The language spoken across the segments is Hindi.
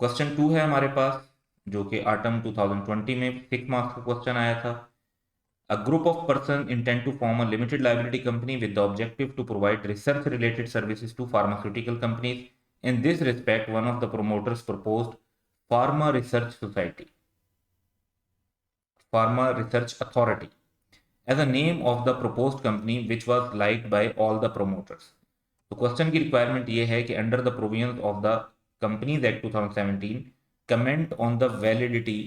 क्वेश्चन 2 है हमारे पास, जो कि ऑटम 2020 में 6 मार्क्स का क्वेश्चन आया था। A group of persons intend to form a limited liability company with the objective to provide research related services to pharmaceutical companies. In this respect, one of the promoters proposed Pharma Research Society, Pharma Research Authority, as a name of the proposed company, which was liked by all the promoters. तो क्वेश्चन की रिक्वायरमेंट ये है कि under the provisions of the companies act 2017 comment on the validity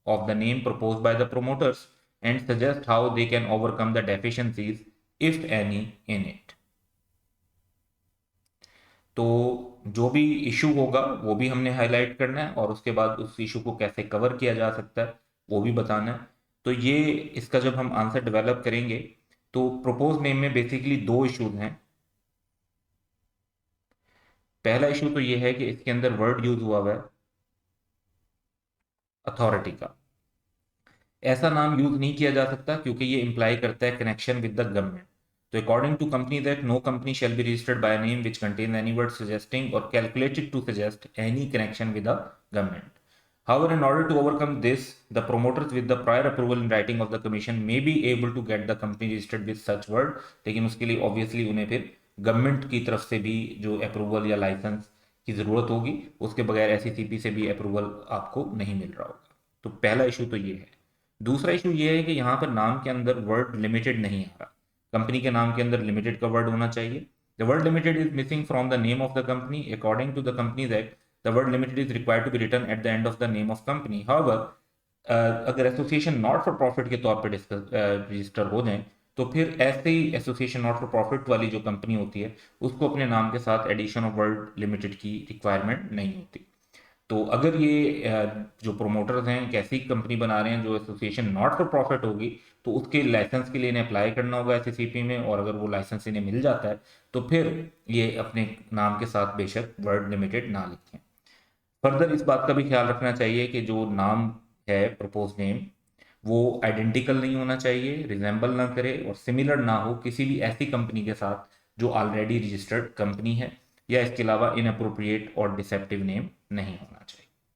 of the name proposed by the promoters and suggest how they can overcome the deficiencies, if any, in it. तो जो भी इशू होगा वो भी हमने हाईलाइट करना है और उसके बाद उस इशू को कैसे कवर किया जा सकता है वो भी बताना है। तो ये इसका जब हम आंसर डेवलप करेंगे तो प्रपोज नेम में बेसिकली दो इश्यूज हैं। पहला इशू तो ये है कि इसके अंदर वर्ड यूज हुआ है अथॉरिटी का। ऐसा नाम यूज नहीं किया जा सकता क्योंकि ये इंप्लाई करता है कनेक्शन विद द गवर्नमेंट। तो according to companies act, no company shall be registered by name which contain any word suggesting or calculated to suggest any connection with the government. However, in order to overcome this, the promoters with the prior approval in writing of the commission may be able to get the company registered with such word। लेकिन उसके लिए ऑब्वियसली उन्हें फिर गवर्नमेंट की तरफ से भी जो अप्रूवल या लाइसेंस की जरूरत होगी, उसके बगैर एसईसीपी से भी अप्रूवल आपको नहीं मिल रहा होगा। तो पहला इशू तो ये है। दूसरा इशू ये है कि यहाँ पर नाम के अंदर वर्ड लिमिटेड नहीं आ रहा। कंपनी के नाम के अंदर लिमिटेड का वर्ड होना चाहिए। The word limited is missing from the name of the company. According to the companies act, the word limited is required to be written at the end of name name ऑफ कंपनी। हाउएवर, अगर एसोसिएशन नॉट फॉर प्रॉफिट के तौर पर रजिस्टर हो जाए तो फिर ऐसे ही एसोसिएशन नॉट फॉर प्रॉफिट वाली जो कंपनी होती है उसको अपने नाम के साथ एडिशन ऑफ वर्ड लिमिटेड की रिक्वायरमेंट नहीं होती। तो अगर ये जो प्रोमोटर्स हैं एक ऐसी कंपनी बना रहे हैं जो एसोसिएशन नॉट फॉर प्रॉफिट होगी, तो उसके लाइसेंस के लिए इन्हें अप्लाई करना होगा एससीसीपी में, और अगर वो लाइसेंस इन्हें मिल जाता है तो फिर ये अपने नाम के साथ बेशक वर्ड लिमिटेड ना लिखें। फर्दर इस बात का भी ख्याल रखना चाहिए कि जो नाम है प्रपोज नेम वो आइडेंटिकल नहीं होना चाहिए, रिजेंबल ना करे और सिमिलर ना हो किसी भी ऐसी कंपनी के साथ जो ऑलरेडी रजिस्टर्ड कंपनी है, या इसके अलावा इनअप्रोप्रिएट और डिसेप्टिव नेम नहीं होना चाहिए।